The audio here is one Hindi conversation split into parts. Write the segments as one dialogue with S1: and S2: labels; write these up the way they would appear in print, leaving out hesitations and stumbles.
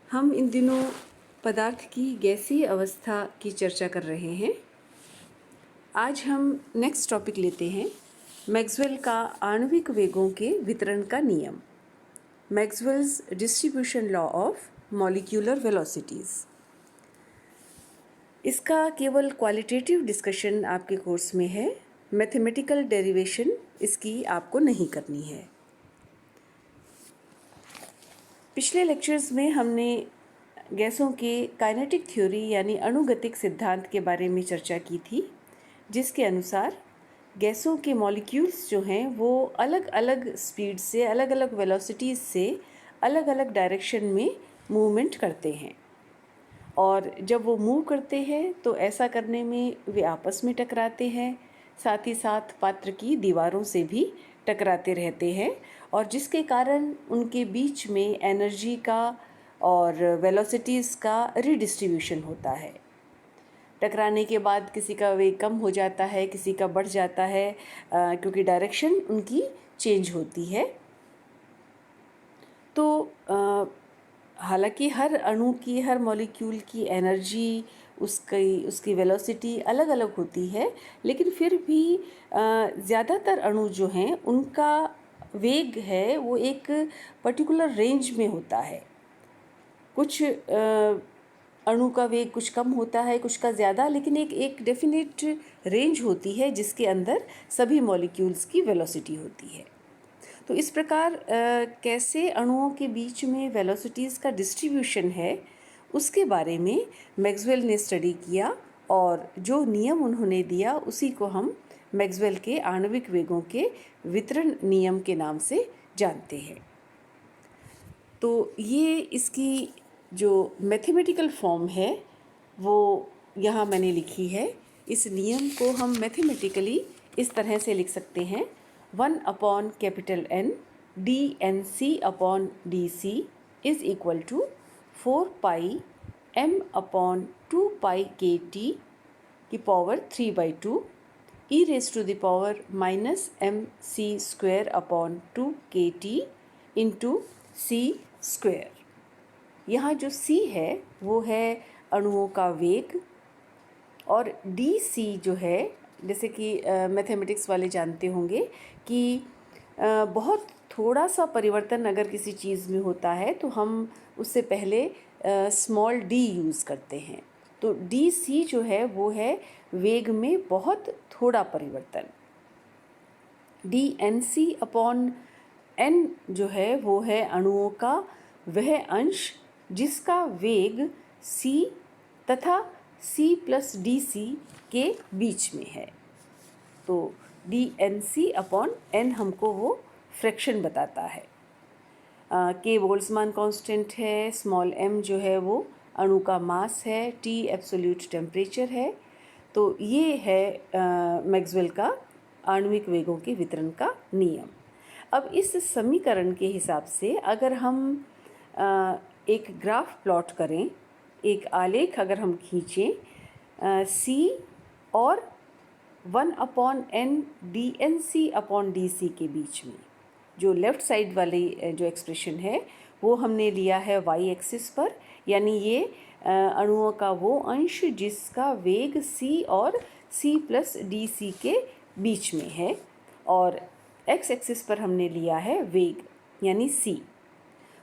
S1: हम इन दिनों पदार्थ की गैसीय अवस्था की चर्चा कर रहे हैं। आज हम नेक्स्ट टॉपिक लेते हैं मैक्सवेल का आणविक वेगों के वितरण का नियम, Maxwell's distribution law of molecular velocities. इसका केवल क्वालिटेटिव डिस्कशन आपके कोर्स में है, मैथमेटिकल डेरिवेशन इसकी आपको नहीं करनी है। पिछले लेक्चर्स में हमने गैसों के काइनेटिक थ्योरी यानी अणुगतिक सिद्धांत के बारे में चर्चा की थी, जिसके अनुसार गैसों के मॉलिक्यूल्स जो हैं वो अलग अलग स्पीड से, अलग अलग वेलोसिटीज़ से अलग अलग डायरेक्शन में मूवमेंट करते हैं, और जब वो मूव करते हैं तो ऐसा करने में वे आपस में टकराते हैं, साथ ही साथ पात्र की दीवारों से भी टकराते रहते हैं, और जिसके कारण उनके बीच में एनर्जी का और वेलोसिटीज़ का रिडिस्ट्रीब्यूशन होता है। टकराने के बाद किसी का वेग कम हो जाता है, किसी का बढ़ जाता है, क्योंकि डायरेक्शन उनकी चेंज होती है। तो हालांकि हर अणु की, हर मॉलिक्यूल की एनर्जी, उसकी वेलोसिटी अलग अलग होती है, लेकिन फिर भी ज़्यादातर अणु जो हैं उनका वेग है वो एक पर्टिकुलर रेंज में होता है। कुछ अणु का वेग कुछ कम होता है, कुछ का ज़्यादा, लेकिन एक डेफिनेट रेंज होती है जिसके अंदर सभी मॉलिक्यूल्स की वेलोसिटी होती है। तो इस प्रकार कैसे अणुओं के बीच में वेलोसिटीज़ का डिस्ट्रीब्यूशन है उसके बारे में मैक्सवेल ने स्टडी किया, और जो नियम उन्होंने दिया उसी को हम मैक्सवेल के आणविक वेगों के वितरण नियम के नाम से जानते हैं। तो ये इसकी जो मैथमेटिकल फॉर्म है वो यहाँ मैंने लिखी है। इस नियम को हम मैथमेटिकली इस तरह से लिख सकते हैं: 1/N dNc/dc is equal to 4πm/2π/kT की पावर 3/2 e⁻⁻mc²/2kT इंटू c²। यहाँ जो c है वो है अणुओं का वेग, और dc जो है, जैसे कि मैथमेटिक्स वाले जानते होंगे कि बहुत थोड़ा सा परिवर्तन अगर किसी चीज़ में होता है तो हम उससे पहले स्मॉल d यूज़ करते हैं। तो dc जो है वो है वेग में बहुत थोड़ा परिवर्तन। dNc/N जो है वो है अणुओं का वह अंश जिसका वेग c तथा c+dc के बीच में है। तो dNc/N हमको वो फ्रैक्शन बताता है। k बोल्ट्जमान कांस्टेंट है, स्मॉल m जो है वो अणु का मास है, T एब्सोल्यूट टेम्परेचर है। तो ये है मैक्सवेल का आणविक वेगों के वितरण का नियम। अब इस समीकरण के हिसाब से अगर हम एक ग्राफ प्लॉट करें, एक आलेख अगर हम खींचें c और 1/N dNc/dc के बीच में, जो लेफ़्ट साइड वाली जो एक्सप्रेशन है वो हमने लिया है y एक्सिस पर, यानी ये अणुओं का वो अंश जिसका वेग c और c+dc के बीच में है, और x एक्सिस पर हमने लिया है वेग यानी c।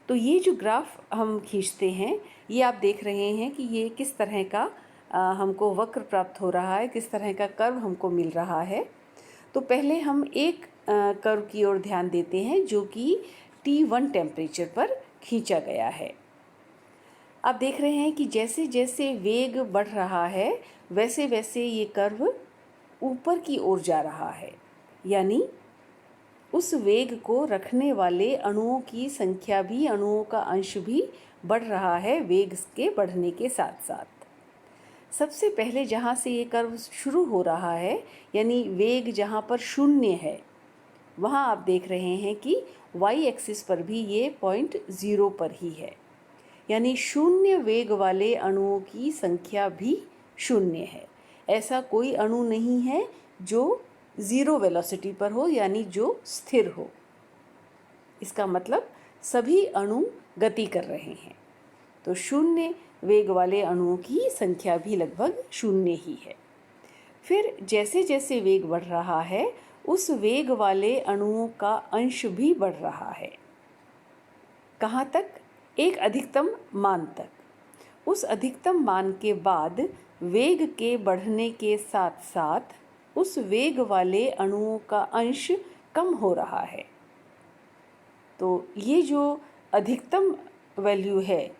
S1: तो ये जो ग्राफ हम खींचते हैं ये आप देख रहे हैं कि ये किस तरह का हमको वक्र प्राप्त हो रहा है, किस तरह का कर्व हमको मिल रहा है। तो पहले हम एक कर्व की ओर ध्यान देते हैं जो कि T1 टेम्परेचर पर खींचा गया है। आप देख रहे हैं कि जैसे जैसे वेग बढ़ रहा है वैसे वैसे ये कर्व ऊपर की ओर जा रहा है, यानी उस वेग को रखने वाले अणुओं की संख्या भी, अणुओं का अंश भी बढ़ रहा है वेग के बढ़ने के साथ साथ। सबसे पहले जहाँ से ये कर्व शुरू हो रहा है, यानी वेग जहाँ पर शून्य है, वहाँ आप देख रहे हैं कि y एक्सिस पर भी ये पॉइंट 0 पर ही है, यानी शून्य वेग वाले अणुओं की संख्या भी शून्य है। ऐसा कोई अणु नहीं है जो 0 वेलोसिटी पर हो, यानी जो स्थिर हो। इसका मतलब सभी अणु गति कर रहे हैं। तो शून्य वेग वाले अणुओं की संख्या भी लगभग शून्य ही है। फिर जैसे जैसे वेग बढ़ रहा है उस वेग वाले अणुओं का अंश भी बढ़ रहा है। कहाँ तक? एक अधिकतम मान तक। उस अधिकतम मान के बाद वेग के बढ़ने के साथ साथ उस वेग वाले अणुओं का अंश कम हो रहा है। तो ये जो अधिकतम वैल्यू है,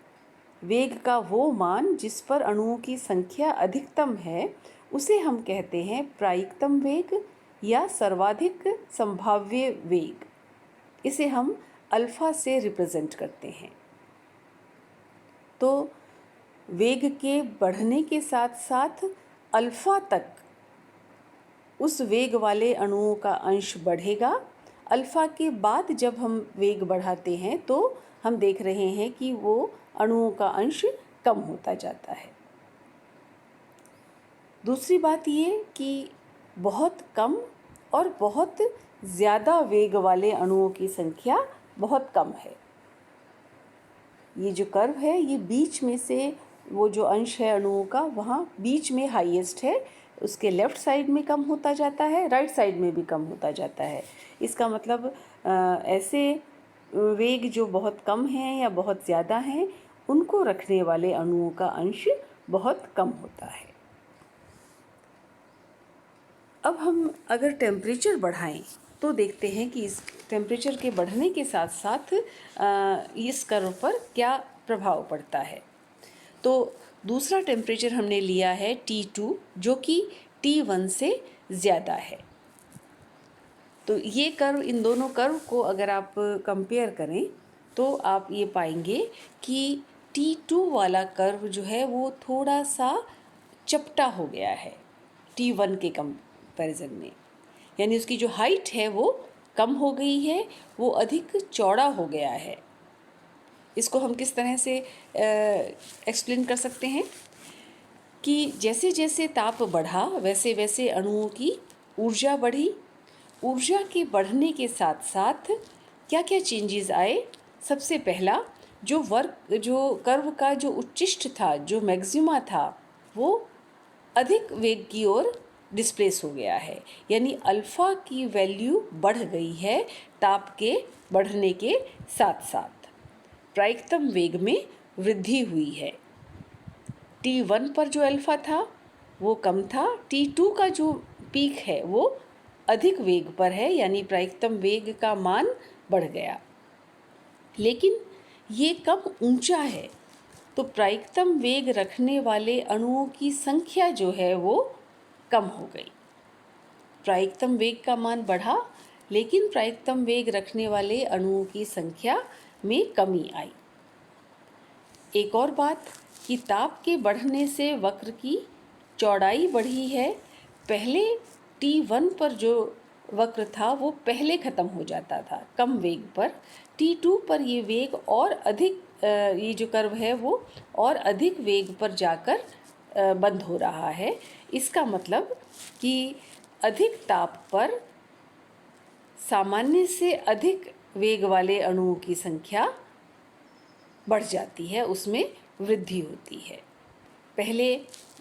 S1: वेग का वो मान जिस पर अणुओं की संख्या अधिकतम है, उसे हम कहते हैं प्रायिकतम वेग या सर्वाधिक संभाव्य वेग। इसे हम अल्फा से रिप्रेजेंट करते हैं। तो वेग के बढ़ने के साथ साथ अल्फा तक उस वेग वाले अणुओं का अंश बढ़ेगा। अल्फा के बाद जब हम वेग बढ़ाते हैं तो हम देख रहे हैं कि वो अणुओं का अंश कम होता जाता है। दूसरी बात ये कि बहुत कम और बहुत ज़्यादा वेग वाले अणुओं की संख्या बहुत कम है। ये जो कर्व है ये बीच में से वो जो अंश है अणुओं का वहाँ बीच में हाईएस्ट है, उसके लेफ़्ट साइड में कम होता जाता है, राइट साइड में भी कम होता जाता है। इसका मतलब ऐसे वेग जो बहुत कम हैं या बहुत ज़्यादा हैं उनको रखने वाले अणुओं का अंश बहुत कम होता है। अब हम अगर टेम्परेचर बढ़ाएं तो देखते हैं कि इस टेम्परेचर के बढ़ने के साथ साथ इस कर्व पर क्या प्रभाव पड़ता है। तो दूसरा टेम्परेचर हमने लिया है T2 जो कि T1 से ज़्यादा है। तो ये कर्व, इन दोनों कर्व को अगर आप कंपेयर करें तो आप ये पाएंगे कि T2 वाला कर्व जो है वो थोड़ा सा चपटा हो गया है T1 के कंपैरिजन में, यानी उसकी जो हाइट है वो कम हो गई है, वो अधिक चौड़ा हो गया है। इसको हम किस तरह से एक्सप्लेन कर सकते हैं कि जैसे जैसे ताप बढ़ा वैसे वैसे अणुओं की ऊर्जा बढ़ी। ऊर्जा के बढ़ने के साथ साथ क्या क्या चेंजेस आए? सबसे पहला जो कर्व का जो उच्चिष्ट था, जो मैक्सिमा था, वो अधिक वेग की ओर डिस्प्लेस हो गया है, यानी अल्फ़ा की वैल्यू बढ़ गई है ताप के बढ़ने के साथ साथ। प्रायिकतम वेग में वृद्धि हुई है। T1 पर जो अल्फ़ा था वो कम था, T2 का जो पीक है वो अधिक वेग पर है, यानी प्रायिकतम वेग का मान बढ़ गया, लेकिन ये कम ऊंचा है। तो प्रायिकतम वेग रखने वाले अणुओं की संख्या जो है वो कम हो गई। प्रायिकतम वेग का मान बढ़ा लेकिन प्रायिकतम वेग रखने वाले अणुओं की संख्या में कमी आई। एक और बात कि ताप के बढ़ने से वक्र की चौड़ाई बढ़ी है। पहले T1 पर जो वक्र था वो पहले ख़त्म हो जाता था कम वेग पर। T2 पर ये वेग और अधिक, ये जो कर्व है वो और अधिक वेग पर जाकर बंद हो रहा है। इसका मतलब कि अधिक ताप पर सामान्य से अधिक वेग वाले अणुओं की संख्या बढ़ जाती है, उसमें वृद्धि होती है। पहले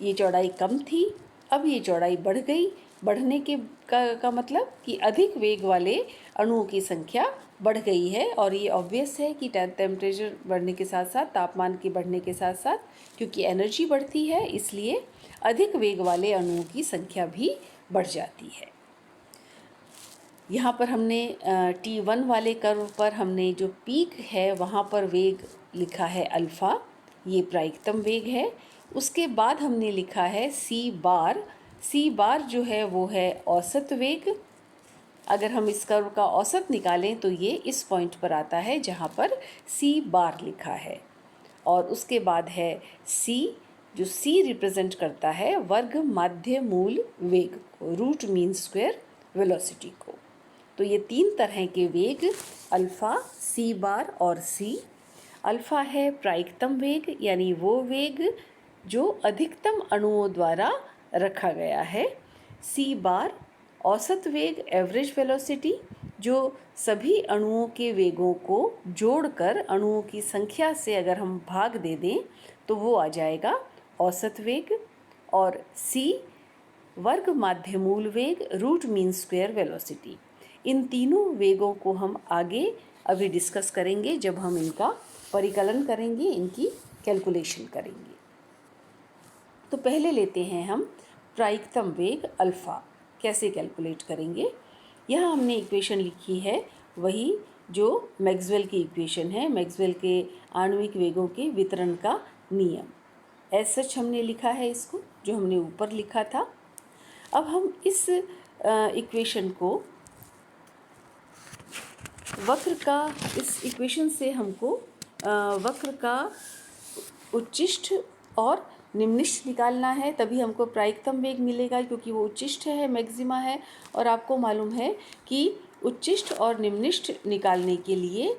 S1: ये चौड़ाई कम थी, अब ये चौड़ाई बढ़ गई। बढ़ने के का मतलब कि अधिक वेग वाले अणुओं की संख्या बढ़ गई है, और ये ऑब्वियस है कि टेम्परेचर बढ़ने के साथ साथ, तापमान के बढ़ने के साथ साथ, क्योंकि एनर्जी बढ़ती है इसलिए अधिक वेग वाले अणुओं की संख्या भी बढ़ जाती है। यहाँ पर हमने T1 वाले कर्व पर हमने जो पीक है वहाँ पर वेग लिखा है अल्फ़ा, ये प्रायिकतम वेग है। उसके बाद हमने लिखा है C बार। C बार जो है वो है औसत वेग। अगर हम इस कर्व का औसत निकालें तो ये इस पॉइंट पर आता है जहाँ पर C बार लिखा है, और उसके बाद है C, जो C रिप्रेजेंट करता है वर्ग माध्य मूल वेग को, रूट मीन स्क्वायर वेलोसिटी को। तो ये तीन तरह के वेग अल्फ़ा, C बार और C। अल्फ़ा है प्रायिकतम वेग, यानी वो वेग जो अधिकतम अणुओं द्वारा रखा गया है। C बार औसत वेग, एवरेज वेलोसिटी, जो सभी अणुओं के वेगों को जोड़कर अणुओं की संख्या से अगर हम भाग दे दें तो वो आ जाएगा औसत वेग, और C वर्ग माध्यमूल वेग रूट मीन स्क्वायर वेलोसिटी। इन तीनों वेगों को हम आगे अभी डिस्कस करेंगे जब हम इनका परिकलन करेंगे, इनकी कैलकुलेशन करेंगे। तो पहले लेते हैं हम प्रायिकतम वेग अल्फ़ा कैसे कैलकुलेट करेंगे। यहाँ हमने इक्वेशन लिखी है वही जो मैक्सवेल की इक्वेशन है, मैक्सवेल के आणविक वेगों के वितरण का नियम। एज सच हमने लिखा है इसको, जो हमने ऊपर लिखा था। अब हम इस इक्वेशन को वक्र का, इस इक्वेशन से हमको वक्र का उच्चिष्ट और निम्निष्ठ निकालना है, तभी हमको प्रायिकतम वेग मिलेगा, क्योंकि वो उच्चिष्ट है, मैक्सिमा है। और आपको मालूम है कि उच्चिष्ट और निम्निष्ठ निकालने के लिए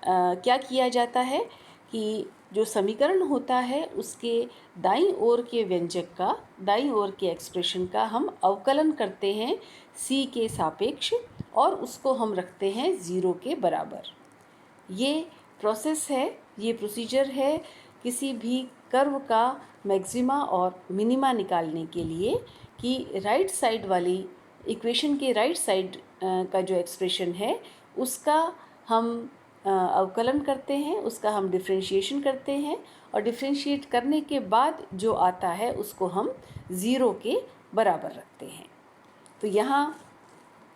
S1: क्या किया जाता है कि जो समीकरण होता है उसके दाईं ओर के व्यंजक का, दाईं ओर के एक्सप्रेशन का हम अवकलन करते हैं C के सापेक्ष, और उसको हम रखते हैं 0 के बराबर। ये प्रोसेस है, ये प्रोसीजर है किसी भी कर्व का मैक्सिमा और मिनिमा निकालने के लिए, कि राइट साइड वाली इक्वेशन के राइट साइड का जो एक्सप्रेशन है उसका हम अवकलन करते हैं, उसका हम डिफ्रेंशिएशन करते हैं, और डिफ्रेंशिएट करने के बाद जो आता है उसको हम 0 के बराबर रखते हैं। तो यहाँ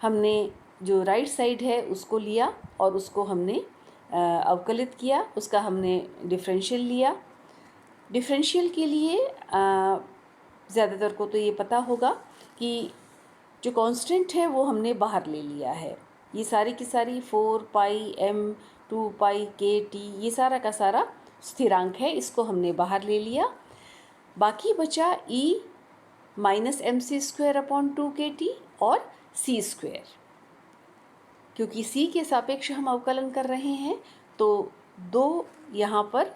S1: हमने जो राइट साइड है उसको लिया और उसको हमने अवकलित किया, उसका हमने डिफरेंशियल लिया। डिफरेंशियल के लिए ज़्यादातर को तो ये पता होगा कि जो कांस्टेंट है वो हमने बाहर ले लिया है। ये सारी की सारी 4 पाई m 2 पाई kt, ये सारा का सारा स्थिरांक है, इसको हमने बाहर ले लिया। बाकी बचा e minus mc² upon 2kt और c स्क्वायर। क्योंकि c के सापेक्ष हम अवकलन कर रहे हैं तो दो यहाँ पर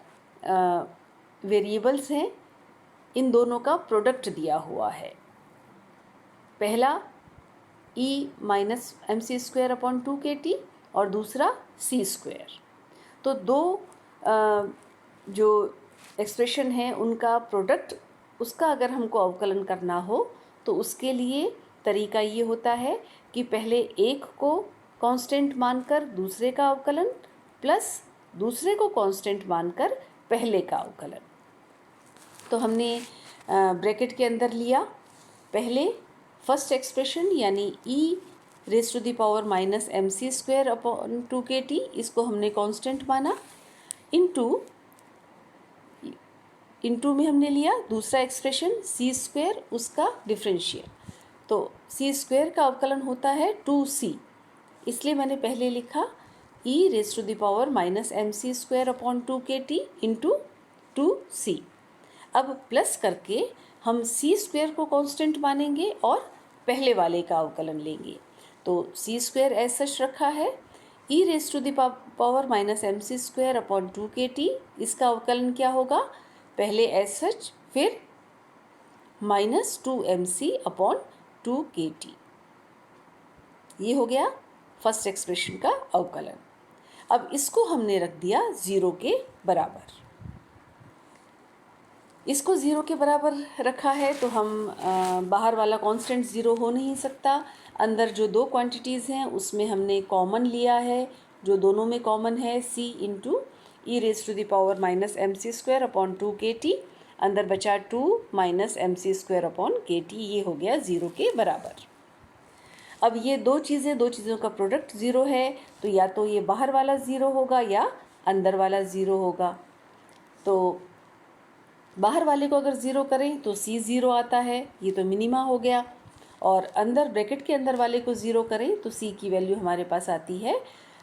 S1: वेरिएबल्स हैं, इन दोनों का प्रोडक्ट दिया हुआ है। पहला e minus mc² upon 2kt और दूसरा c स्क्वायर। तो दो जो एक्सप्रेशन है उनका प्रोडक्ट, उसका अगर हमको अवकलन करना हो तो उसके लिए तरीका ये होता है कि पहले एक को कांस्टेंट मानकर दूसरे का अवकलन, प्लस दूसरे को कांस्टेंट मानकर पहले का अवकलन। तो हमने ब्रैकेट के अंदर लिया पहले फर्स्ट एक्सप्रेशन यानी e raise to the power minus mc² upon 2kt, इसको हमने कांस्टेंट माना, इनटू में हमने लिया दूसरा एक्सप्रेशन c स्क्वायर, उसका डिफरेंशियल। तो c स्क्वायर का अवकलन होता है 2c, इसलिए मैंने पहले लिखा e raise to the power minus mc² upon 2kt into 2c। अब प्लस करके हम c स्क्वायर को कांस्टेंट मानेंगे और पहले वाले का अवकलन लेंगे। तो c स्क्वायर एज सच रखा है, e raise to the power minus mc² upon 2kt, इसका अवकलन क्या होगा, पहले एज सच फिर माइनस 2mc अपॉन 2kt। ये हो गया फर्स्ट एक्सप्रेशन का अवकलन। अब इसको हमने रख दिया 0 के बराबर। इसको 0 के बराबर रखा है तो हम बाहर वाला कांस्टेंट 0 हो नहीं सकता। अंदर जो दो क्वांटिटीज़ हैं उसमें हमने कॉमन लिया है, जो दोनों में कॉमन है c into e raise to the power minus mc² upon 2kt, अंदर बचा 2 माइनस mc² अपॉन kt, ये हो गया 0 के बराबर। अब ये दो चीज़ों का प्रोडक्ट 0 है, तो या तो ये बाहर वाला 0 होगा या अंदर वाला 0 होगा। तो बाहर वाले को अगर 0 करें तो c 0 आता है, ये तो मिनिमा हो गया, और अंदर ब्रैकेट के अंदर वाले को 0 करें तो c की वैल्यू हमारे पास आती है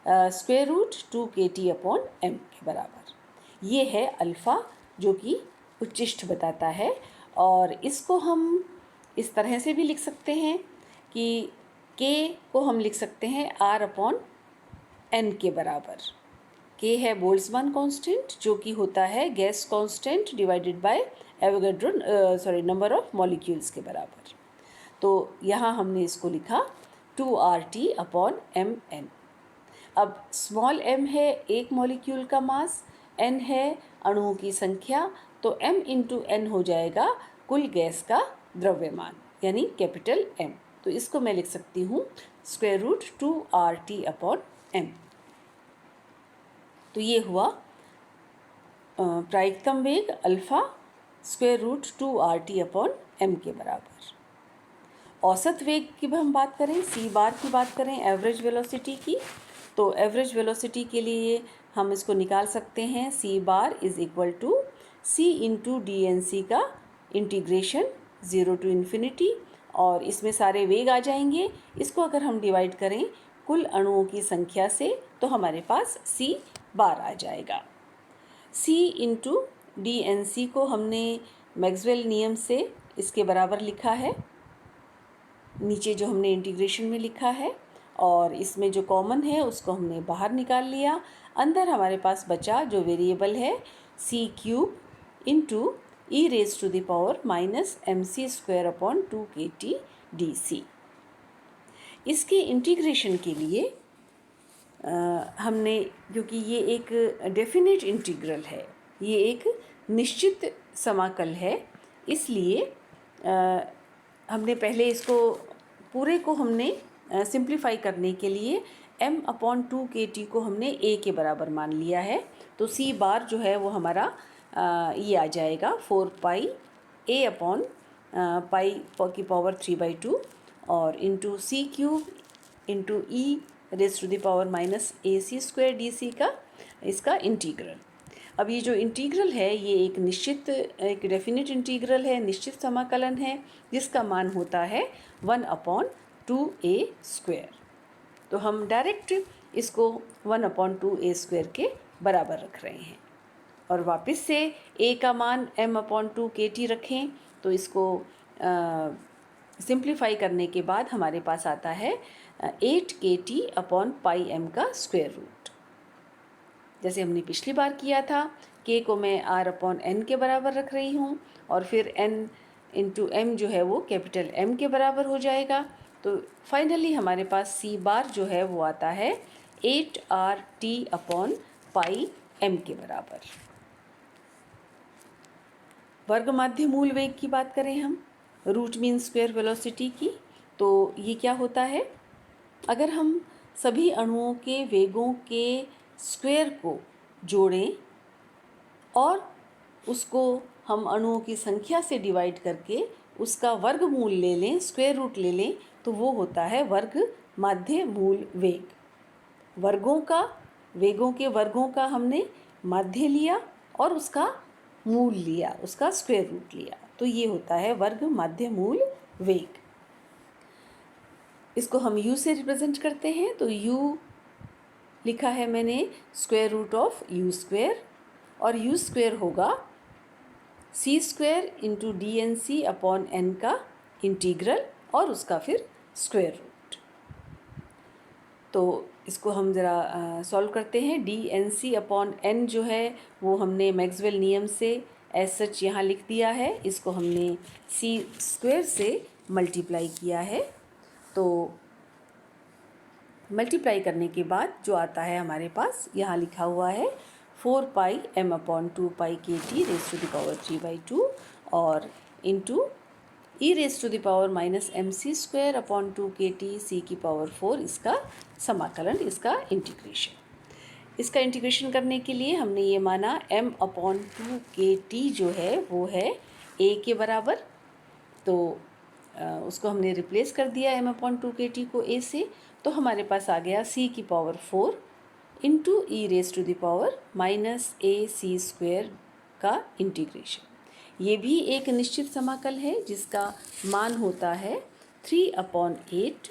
S1: square root 2kt upon m के बराबर। ये है अल्फ़ा जो कि उच्चिष्ट बताता है, और इसको हम इस तरह से भी लिख सकते हैं कि k को हम लिख सकते हैं r अपॉन n के बराबर। k है बोल्ट्जमान कांस्टेंट जो कि होता है gas constant divided by Avogadro number of molecules के बराबर। तो यहाँ हमने इसको लिखा 2RT अपॉन mn। अब स्मॉल m है एक मॉलिक्यूल का मास, n है अणुओं की संख्या, तो m इंटू n हो जाएगा कुल गैस का द्रव्यमान यानी कैपिटल M। तो इसको मैं लिख सकती हूँ square root 2RT upon m। तो ये हुआ प्रायिकतम वेग alpha square root 2RT upon m के बराबर। औसत वेग की हम बात करें, सी बार की बात करें, एवरेज वेलोसिटी की, तो एवरेज वेलोसिटी के लिए हम इसको निकाल सकते हैं C bar is equal to C into D N C का इंटीग्रेशन 0 टू इन्फिनिटी, और इसमें सारे वेग आ जाएंगे। इसको अगर हम डिवाइड करें कुल अणुओं की संख्या से तो हमारे पास सी बार आ जाएगा। सी इंटू डी एन सी को हमने मैक्सवेल नियम से इसके बराबर लिखा है, नीचे जो हमने इंटीग्रेशन में लिखा है, और इसमें जो कॉमन है उसको हमने बाहर निकाल लिया। अंदर हमारे पास बचा जो वेरिएबल है C cube into E raise to the power minus M C square upon 2KT DC। इसके इंटीग्रेशन के लिए हमने, क्योंकि ये एक डेफिनेट इंटीग्रल है, ये एक निश्चित समाकल है, इसलिए हमने पहले इसको पूरे को हमने सिंप्लीफाई करने के लिए m अपॉन 2KT को हमने a के बराबर मान लिया है। तो c बार जो है वो हमारा ये आ जाएगा 4 पाई a अपॉन पाई की पावर 3/2 और into C cube into E raise to the power minus AC square DC का इसका इंटीग्रल। अब ये जो इंटीग्रल है ये एक निश्चित, एक डेफिनेट इंटीग्रल है, निश्चित समाकलन है, जिसका मान होता है 1/2a स्क्वायर। तो हम डायरेक्ट इसको 1/2a स्क्वायर के बराबर रख रहे हैं। और वापस से a का मान m/2KT रखें, तो इसको सिंप्लीफाई करने के बाद हमारे पास आता है 8KT अपॉन पाई m का स्क्वायर रूट। जैसे हमने पिछली बार किया था, k को मैं r/n के बराबर रख रही हूँ और फिर n इंटू m जो है वो कैपिटल M के बराबर हो जाएगा। तो फाइनली हमारे पास c बार जो है वो आता है 8RT अपॉन पाई m के बराबर। वर्ग माध्य मूल वेग की बात करें हम, रूट मीन स्क्वायर वेलोसिटी की, तो ये क्या होता है, अगर हम सभी अणुओं के वेगों के स्क्वायर को जोड़ें और उसको हम अणुओं की संख्या से डिवाइड करके उसका वर्गमूल ले लें, स्क्वायर रूट ले लें, तो वो होता है वर्ग माध्य मूल वेग। वेगों के वर्गों का हमने माध्य लिया और उसका मूल लिया, उसका स्क्वायर रूट लिया, तो ये होता है वर्ग माध्य मूल वेग। इसको हम u से रिप्रेजेंट करते हैं, तो u लिखा है मैंने square root of u square, और u स्क्वायर होगा c square into DNC upon n का इंटीग्रल और उसका फिर स्क्वायर रूट। तो इसको हम ज़रा सॉल्व करते हैं। DNC अपॉन n जो है वो हमने मैक्सवेल नियम से एज सच यहाँ लिख दिया है, इसको हमने c स्क्वायर से मल्टीप्लाई किया है। तो मल्टीप्लाई करने के बाद जो आता है हमारे पास, यहाँ लिखा हुआ है 4 pi m upon 2 pi KT raise to the power 3/2 और into E raise to the power minus MC square upon 2KT C की पावर 4, इसका समाकलन, इसका इंटीग्रेशन। इसका इंटीग्रेशन करने के लिए हमने ये माना m अपॉन 2KT जो है वो है a के बराबर, तो उसको हमने रिप्लेस कर दिया m अपॉन 2KT को a से, तो हमारे पास आ गया c की power 4 into E raise to the power minus AC square का इंटीग्रेशन। ये भी एक निश्चित समाकल है जिसका मान होता है 3/8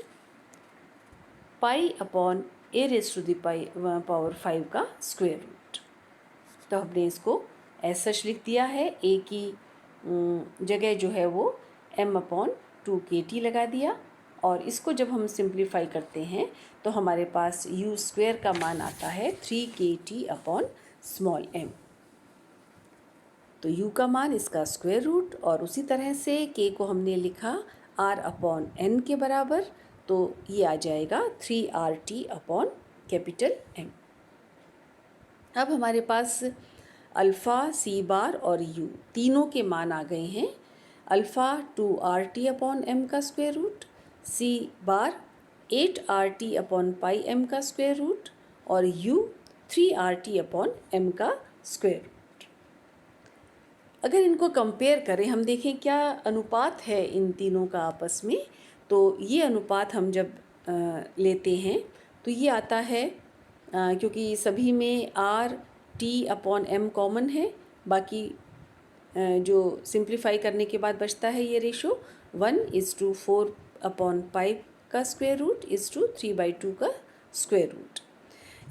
S1: pi upon a raise to the power 5 का स्क्वायर रूट। तो हमने इसको एज सच लिख दिया है, a की जगह जो है वो m अपॉन 2KT लगा दिया, और इसको जब हम सिंप्लीफाई करते हैं तो हमारे पास u स्क्वायर का मान आता है 3KT अपॉन स्मॉल m। तो u का मान, इसका स्क्वायर रूट, और उसी तरह से k को हमने लिखा r अपॉन n के बराबर, तो ये आ जाएगा 3RT अपॉन कैपिटल M। अब हमारे पास अल्फ़ा, सी बार और यू तीनों के मान आ गए हैं। अल्फ़ा 2RT अपॉन M का स्क्वायर रूट, सी बार 8RT अपॉन पाई M का स्क्वायर रूट और यू 3RT अपॉन M का स्क्वायर रूट। अगर इनको कंपेयर करें, हम देखें क्या अनुपात है इन तीनों का आपस में, तो ये अनुपात हम जब लेते हैं तो ये आता है, क्योंकि सभी में RT अपॉन M कॉमन है, बाकी जो सिंप्लीफाई करने के बाद बचता है ये रेशो 1:4 अपॉन पाई का स्क्वायर रूट = 3/2 का स्क्वायर रूट।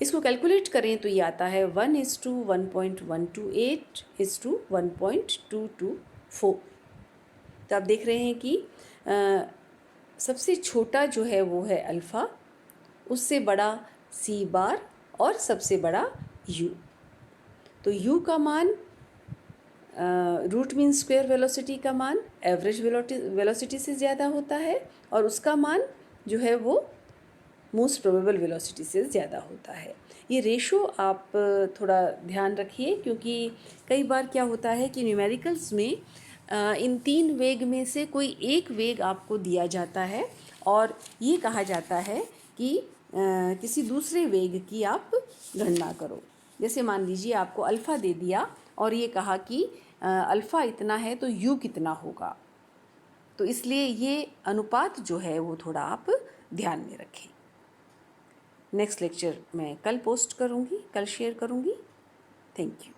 S1: इसको कैलकुलेट करें तो ये आता है 1:1.128 1:1.224। तो आप देख रहे हैं कि सबसे छोटा जो है वो है अल्फ़ा, उससे बड़ा सी बार और सबसे बड़ा यू। तो यू का मान रूट मीन स्क्वायर वेलोसिटी का मान एवरेज वेलोसिटी से ज़्यादा होता है और उसका मान जो है वो मोस्ट प्रोबेबल वेलोसिटी से ज़्यादा होता है। ये रेशो आप थोड़ा ध्यान रखिए, क्योंकि कई बार क्या होता है कि न्यूमेरिकल्स में इन तीन वेग में से कोई एक वेग आपको दिया जाता है और ये कहा जाता है कि किसी दूसरे वेग की आप गणना करो। जैसे मान लीजिए आपको अल्फ़ा दे दिया और ये कहा कि अल्फ़ा इतना है तो यू कितना होगा, तो इसलिए ये अनुपात जो है वो थोड़ा आप ध्यान में रखें। नेक्स्ट लेक्चर मैं कल पोस्ट करूँगी, कल शेयर करूँगी। Thank you.